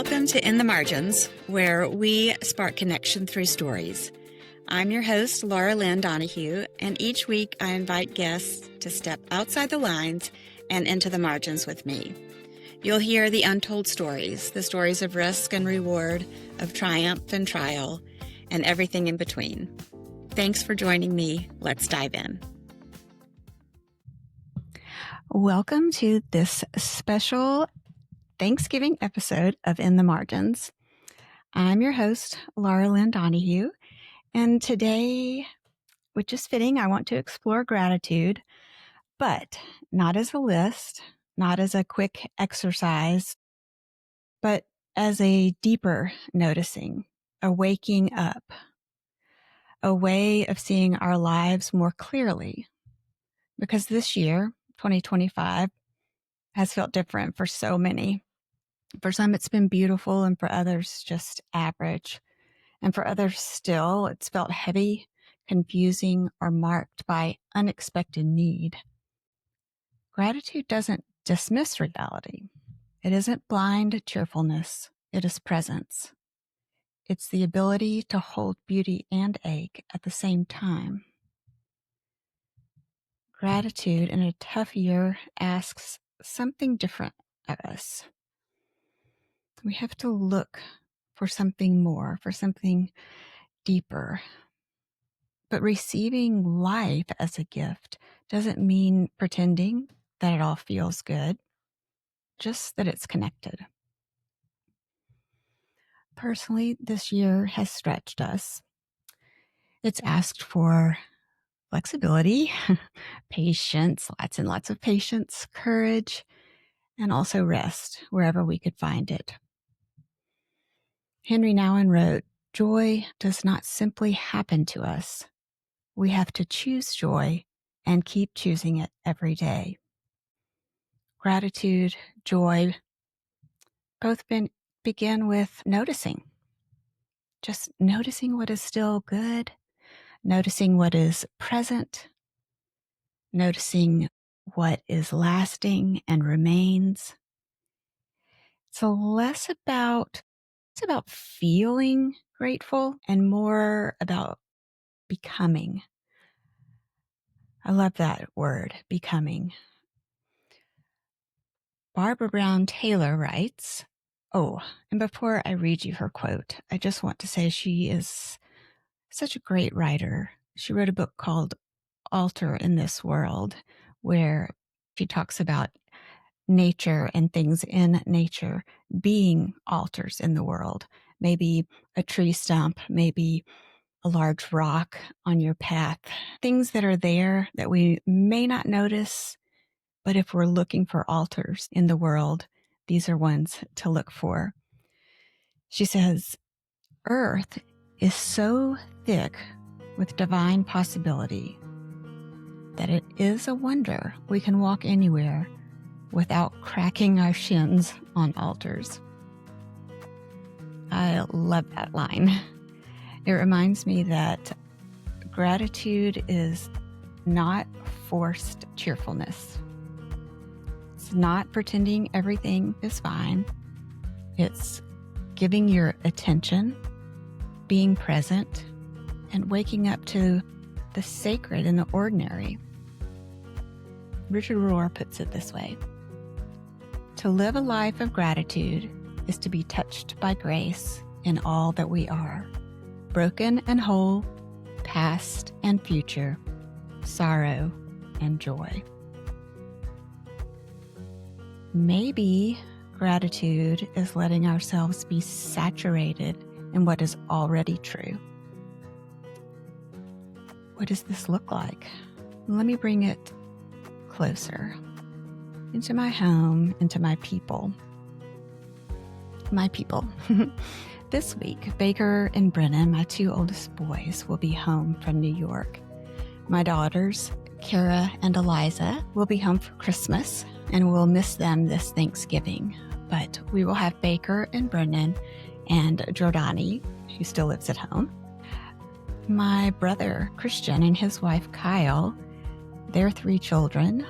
Welcome to In the Margins, where we spark connection through stories. I'm your host, Laura Lyn Donahue, and each week I invite guests to step outside the lines and into the margins with me. You'll hear the untold stories, the stories of risk and reward, of triumph and trial, and everything in between. Thanks for joining me. Let's dive in. Welcome to this special Thanksgiving episode of In the Margins. I'm your host, Laura Lyn Donahue, and today, which is fitting, I want to explore gratitude, but not as a list, not as a quick exercise, but as a deeper noticing, a waking up, a way of seeing our lives more clearly. Because this year, 2025, has felt different for so many. For some, it's been beautiful, and for others, just average. And for others still, it's felt heavy, confusing, or marked by unexpected need. Gratitude doesn't dismiss reality. It isn't blind cheerfulness. It is presence. It's the ability to hold beauty and ache at the same time. Gratitude in a tough year asks something different of us. We have to look for something more, for something deeper. But receiving life as a gift doesn't mean pretending that it all feels good, just that it's connected. Personally, this year has stretched us. It's asked for flexibility, patience, lots and lots of patience, courage, and also rest wherever we could find it. Henry Nouwen wrote, "Joy does not simply happen to us. We have to choose joy and keep choosing it every day." Gratitude, joy, both begin with noticing. Just noticing what is still good, noticing what is present, noticing what is lasting and remains. It's less about feeling grateful and more about becoming. I love that word, becoming. Barbara Brown Taylor writes, and before I read you her quote, I just want to say she is such a great writer. She wrote a book called Altar in This World, where she talks about nature and things in nature being altars in the world. Maybe a tree stump, maybe a large rock on your path. Things that are there that we may not notice, but if we're looking for altars in the world, these are ones to look for. She says, "Earth is so thick with divine possibility that it is a wonder we can walk anywhere without cracking our shins on altars." I love that line. It reminds me that gratitude is not forced cheerfulness. It's not pretending everything is fine. It's giving your attention, being present, and waking up to the sacred in the ordinary. Richard Rohr puts it this way: "To live a life of gratitude is to be touched by grace in all that we are, broken and whole, past and future, sorrow and joy." Maybe gratitude is letting ourselves be saturated in what is already true. What does this look like? Let me bring it closer into my home, into my people. This week, Baker and Brennan, my two oldest boys, will be home from New York. My daughters, Kara and Eliza, will be home for Christmas, and we'll miss them this Thanksgiving. But we will have Baker and Brennan and Jordani, who still lives at home. My brother, Christian, and his wife, Kyle, their 3 children,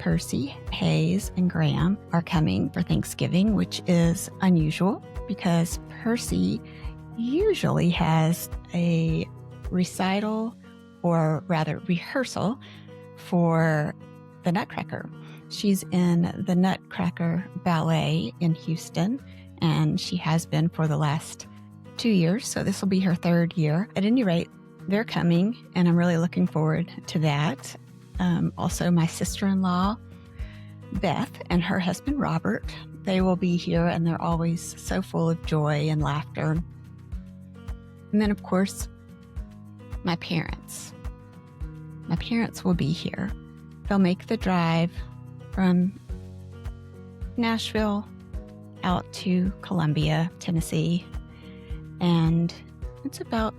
Percy, Hayes, and Graham are coming for Thanksgiving, which is unusual because Percy usually has a recital, or rather rehearsal, for the Nutcracker. She's in the Nutcracker Ballet in Houston, and she has been for the last 2 years, so this will be her 3rd year. At any rate, they're coming, and I'm really looking forward to that. Also, my sister-in-law, Beth, and her husband, Robert, they will be here, and they're always so full of joy and laughter. And then, of course, my parents. My parents will be here. They'll make the drive from Nashville out to Columbia, Tennessee, and it's about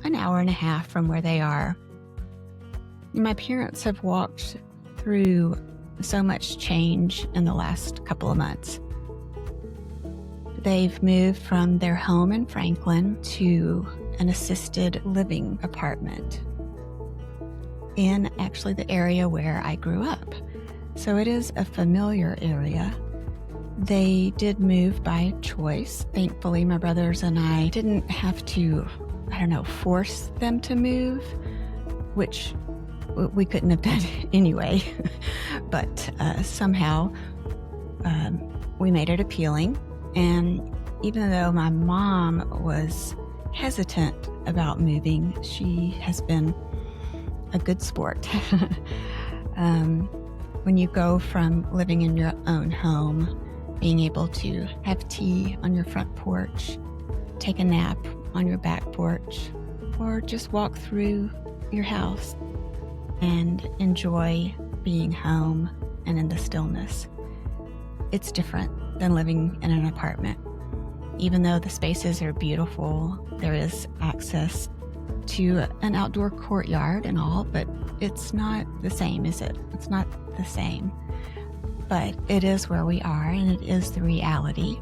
an hour and a half from where they are. My parents have walked through so much change in the last couple of months. They've moved from their home in Franklin to an assisted living apartment in actually the area where I grew up. So it is a familiar area. They did move by choice. Thankfully, my brothers and I didn't have to, force them to move, which we couldn't have done anyway. But somehow we made it appealing. And even though my mom was hesitant about moving, she has been a good sport. When you go from living in your own home, being able to have tea on your front porch, take a nap on your back porch, or just walk through your house and enjoy being home and in the stillness. It's different than living in an apartment. Even though the spaces are beautiful, there is access to an outdoor courtyard and all, but it's not the same, is it? It's not the same. But it is where we are, and it is the reality.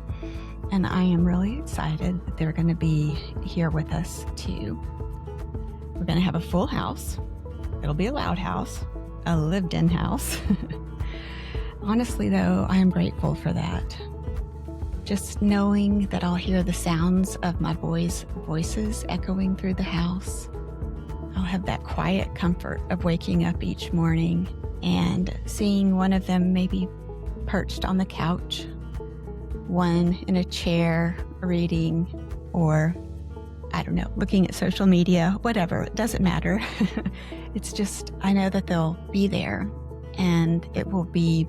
And I am really excited that they're going to be here with us too. We're going to have a full house. It'll be a loud house, a lived-in house. Honestly, though, I am grateful for that. Just knowing that I'll hear the sounds of my boys' voices echoing through the house. I'll have that quiet comfort of waking up each morning and seeing one of them maybe perched on the couch, one in a chair reading, or looking at social media, whatever, it doesn't matter. It's just, I know that they'll be there, and it will be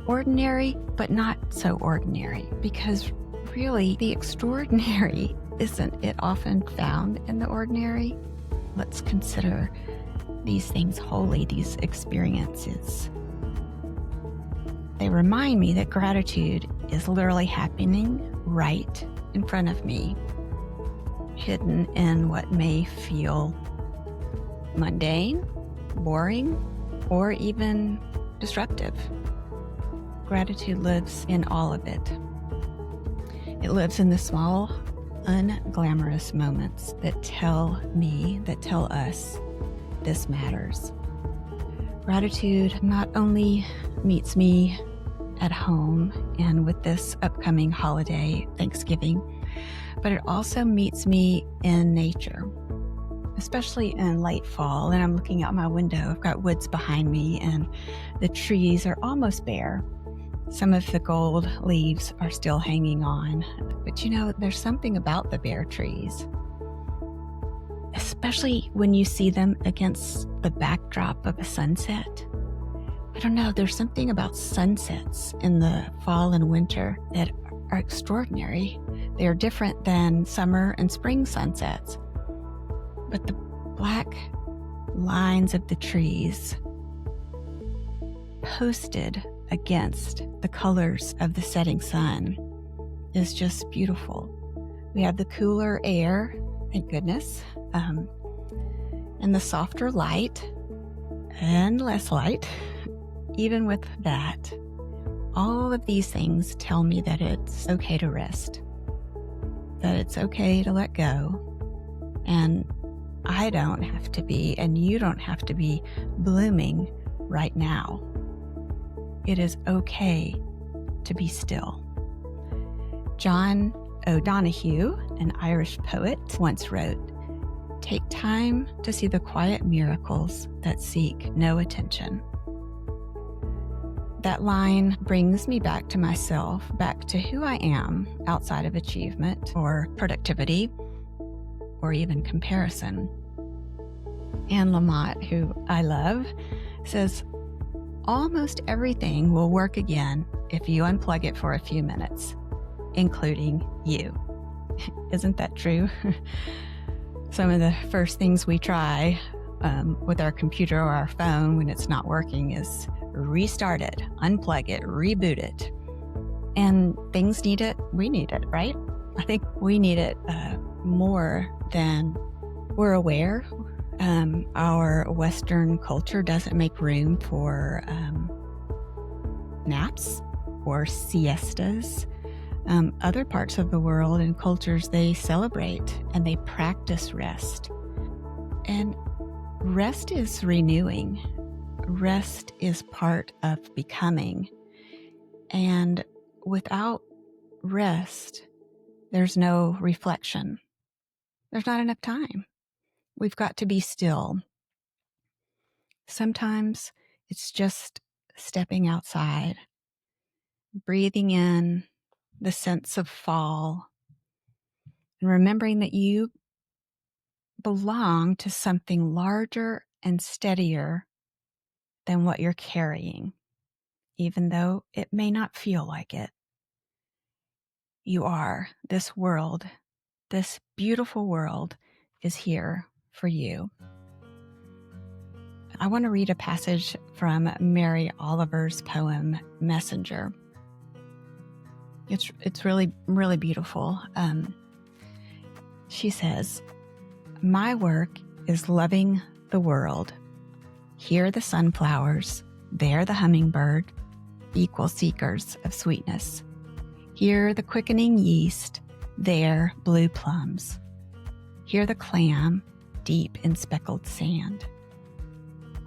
ordinary, but not so ordinary, because really the extraordinary isn't it often found in the ordinary? Let's consider these things holy, these experiences. They remind me that gratitude is literally happening right in front of me, hidden in what may feel mundane, boring, or even disruptive. Gratitude lives in all of it. It lives in the small, unglamorous moments that tell us this matters. Gratitude not only meets me at home and with this upcoming holiday, Thanksgiving, but it also meets me in nature, especially in late fall. And I'm looking out my window. I've got woods behind me, and the trees are almost bare. Some of the gold leaves are still hanging on. But there's something about the bare trees, especially when you see them against the backdrop of a sunset. I don't know, there's something about sunsets in the fall and winter that are extraordinary. They are different than summer and spring sunsets. But the black lines of the trees posted against the colors of the setting sun is just beautiful. We have the cooler air, thank goodness, and the softer light and less light. Even with that, all of these things tell me that it's okay to rest, that it's okay to let go, and I don't have to be, and you don't have to be blooming right now. it is okay to be still. John O'Donoghue, an Irish poet, once wrote, "Take time to see the quiet miracles that seek no attention." That line brings me back to myself, back to who I am outside of achievement or productivity or even comparison. Anne Lamott, who I love, says, "Almost everything will work again if you unplug it for a few minutes, including you." Isn't that true? Some of the first things we try with our computer or our phone when it's not working is restart it, unplug it, reboot it. And things need it, we need it, right? I think we need it more than we're aware. Our Western culture doesn't make room for naps or siestas. Other parts of the world and cultures, they celebrate and they practice rest. And rest is renewing. Rest is part of becoming. And without rest, there's no reflection. There's not enough time. We've got to be still. Sometimes it's just stepping outside, breathing in the sense of fall, and remembering that you belong to something larger and steadier than what you're carrying, even though it may not feel like it. You are. This world, this beautiful world, is here for you. I want to read a passage from Mary Oliver's poem, Messenger. It's really, really beautiful. She says, "My work is loving the world. Here the sunflowers, there the hummingbird, equal seekers of sweetness. Here the quickening yeast, there blue plums. Here the clam, deep in speckled sand.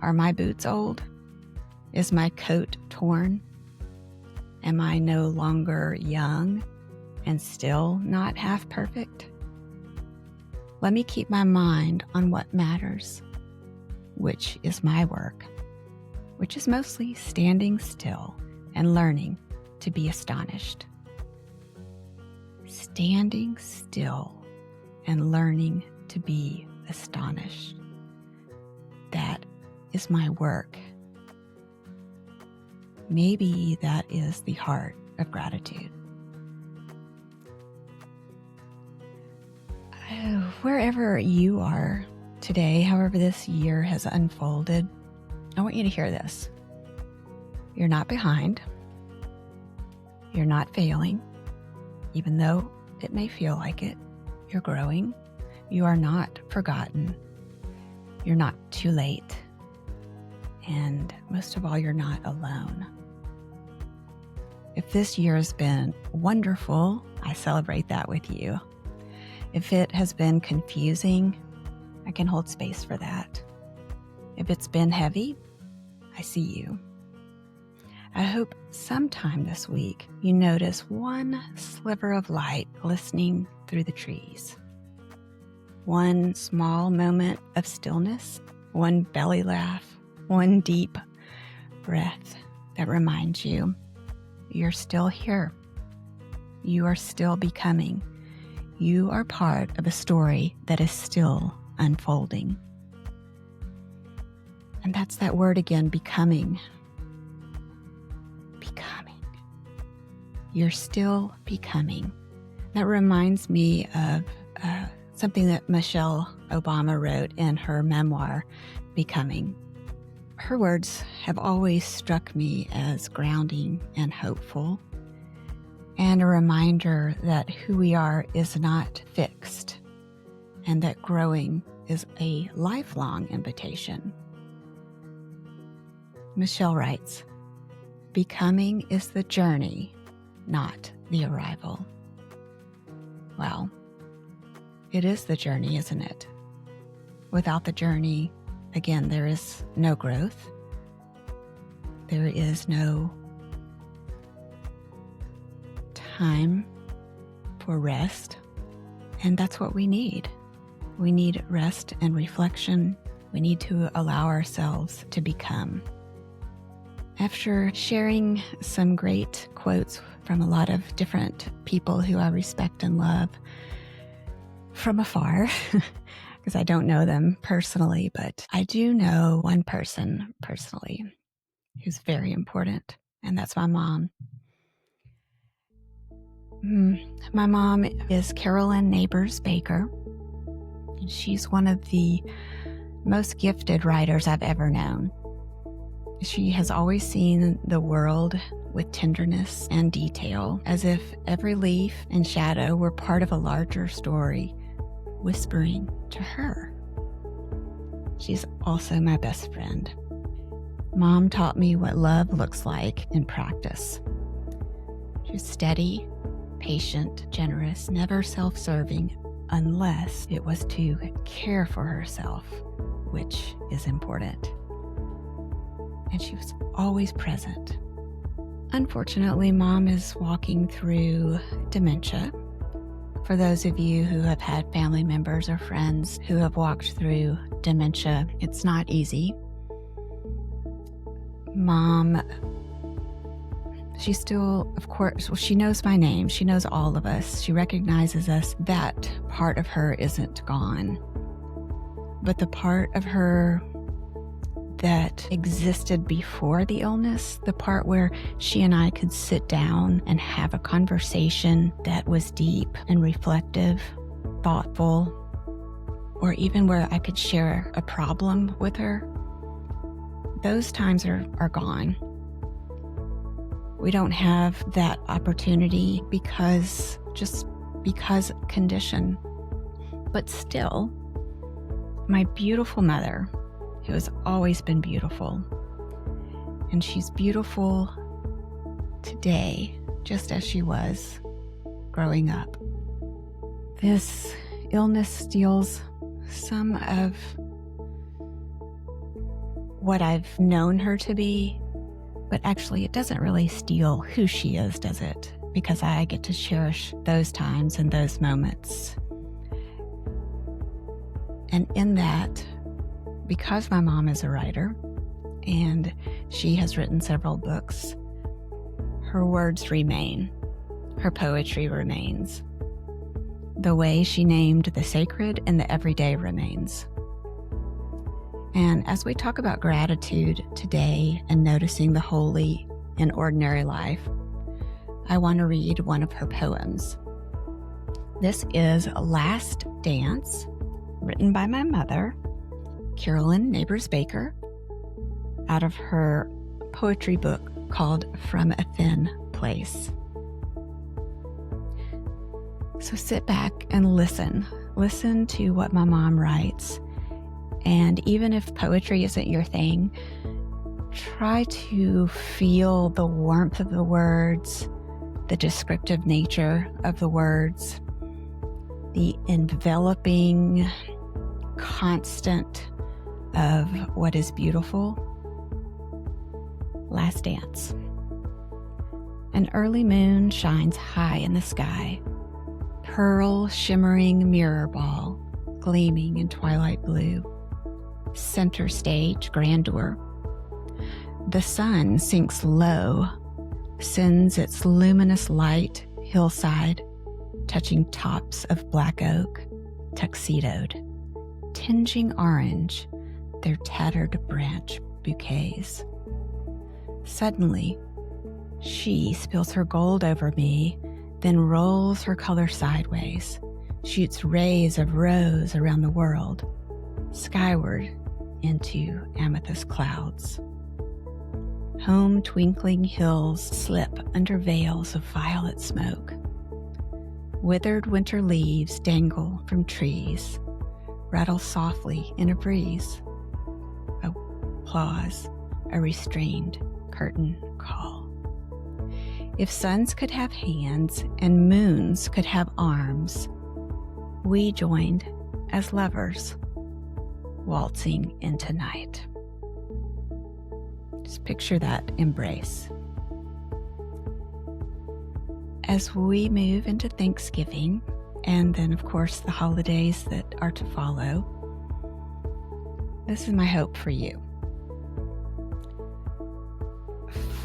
Are my boots old? Is my coat torn? Am I no longer young and still not half perfect? Let me keep my mind on what matters, which is my work, which is mostly standing still and learning to be astonished." Standing still and learning to be astonished. That is my work. Maybe that is the heart of gratitude. Wherever you are today, however this year has unfolded, I want you to hear this. You're not behind. You're not failing, even though it may feel like it. You're growing. You are not forgotten. You're not too late. And most of all, you're not alone. If this year has been wonderful, I celebrate that with you. If it has been confusing, I can hold space for that. If it's been heavy, I see you. I hope sometime this week you notice one sliver of light glistening through the trees. One small moment of stillness, one belly laugh, one deep breath that reminds you you're still here. You are still becoming. You are part of a story that is still unfolding. And that's that word again, becoming. Becoming. You're still becoming. That reminds me of something that Michelle Obama wrote in her memoir, Becoming. Her words have always struck me as grounding and hopeful, and a reminder that who we are is not fixed, and that growing is a lifelong invitation. Michelle writes, "Becoming is the journey, not the arrival." Well, it is the journey, isn't it? Without the journey, again, there is no growth. There is no time for rest, and that's what we need. We need rest and reflection. We need to allow ourselves to become. After sharing some great quotes from a lot of different people who I respect and love from afar, because I don't know them personally, but I do know one person personally who's very important, and that's my mom. My mom is Carolyn Neighbors Baker. She's one of the most gifted writers I've ever known. She has always seen the world with tenderness and detail, as if every leaf and shadow were part of a larger story, whispering to her. She's also my best friend. Mom taught me what love looks like in practice. She's steady, patient, generous, never self-serving, unless it was to care for herself, which is important. And she was always present. Unfortunately, Mom is walking through dementia. For those of you who have had family members or friends who have walked through dementia, it's not easy. Mom, she still, of course, she knows my name. She knows all of us. She recognizes us. That part of her isn't gone. But the part of her that existed before the illness, the part where she and I could sit down and have a conversation that was deep and reflective, thoughtful, or even where I could share a problem with her, those times are gone. We don't have that opportunity because condition. But still, my beautiful mother, who has always been beautiful, and she's beautiful today, just as she was growing up. This illness steals some of what I've known her to be, but actually it doesn't really steal who she is, does it? Because I get to cherish those times and those moments. And in that, because my mom is a writer and she has written several books, her words remain, her poetry remains. The way she named the sacred and the everyday remains. And as we talk about gratitude today and noticing the holy in ordinary life, I want to read one of her poems. This is Last Dance, written by my mother, Carolyn Neighbors Baker, out of her poetry book called From a Thin Place. So sit back and listen. Listen to what my mom writes. And even if poetry isn't your thing, try to feel the warmth of the words, the descriptive nature of the words, the enveloping constant of what is beautiful. Last Dance. An early moon shines high in the sky, pearl shimmering mirror ball gleaming in twilight blue. Center stage grandeur. The sun sinks low, sends its luminous light hillside, touching tops of black oak, tuxedoed, tinging orange their tattered branch bouquets. Suddenly, she spills her gold over me, then rolls her color sideways, shoots rays of rose around the world, skyward into amethyst clouds. Home twinkling hills slip under veils of violet smoke. Withered winter leaves dangle from trees, rattle softly in a breeze. Applause, a restrained curtain call. If suns could have hands and moons could have arms, we joined as lovers, waltzing into night. Just picture that embrace. as we move into Thanksgiving, and then, of course, the holidays that are to follow, this is my hope for you.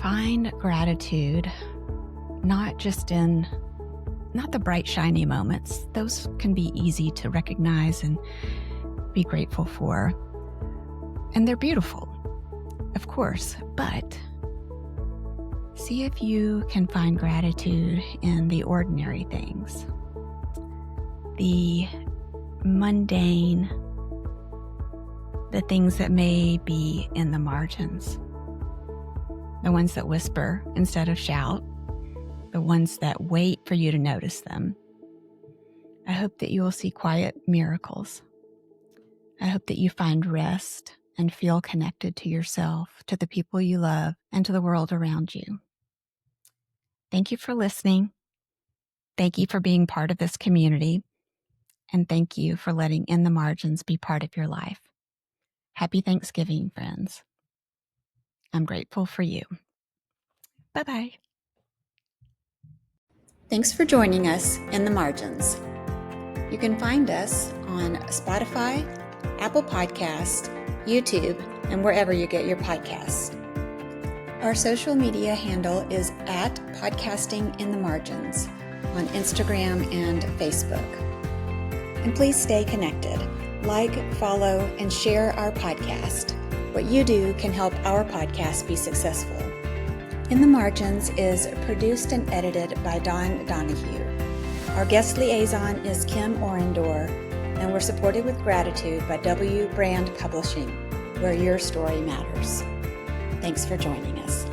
Find gratitude not the bright, shiny moments. Those can be easy to recognize and be grateful for. And they're beautiful, of course, but see if you can find gratitude in the ordinary things, the mundane, the things that may be in the margins, the ones that whisper instead of shout, the ones that wait for you to notice them. I hope that you will see quiet miracles. I hope that you find rest and feel connected to yourself, to the people you love, and to the world around you. Thank you for listening. Thank you for being part of this community. And thank you for letting In the Margins be part of your life. Happy Thanksgiving, friends. I'm grateful for you. Bye-bye. Thanks for joining us in the Margins. You can find us on Spotify, Apple Podcasts, YouTube, and wherever you get your podcasts. Our social media handle is @podcastinginthemargins on Instagram and Facebook. And please stay connected. Like, follow, and share our podcast. What you do can help our podcast be successful. In the Margins is produced and edited by Laura Donahue. Our guest liaison is Kim Orendor, and we're supported with gratitude by W Brand Publishing, where your story matters. Thanks for joining us.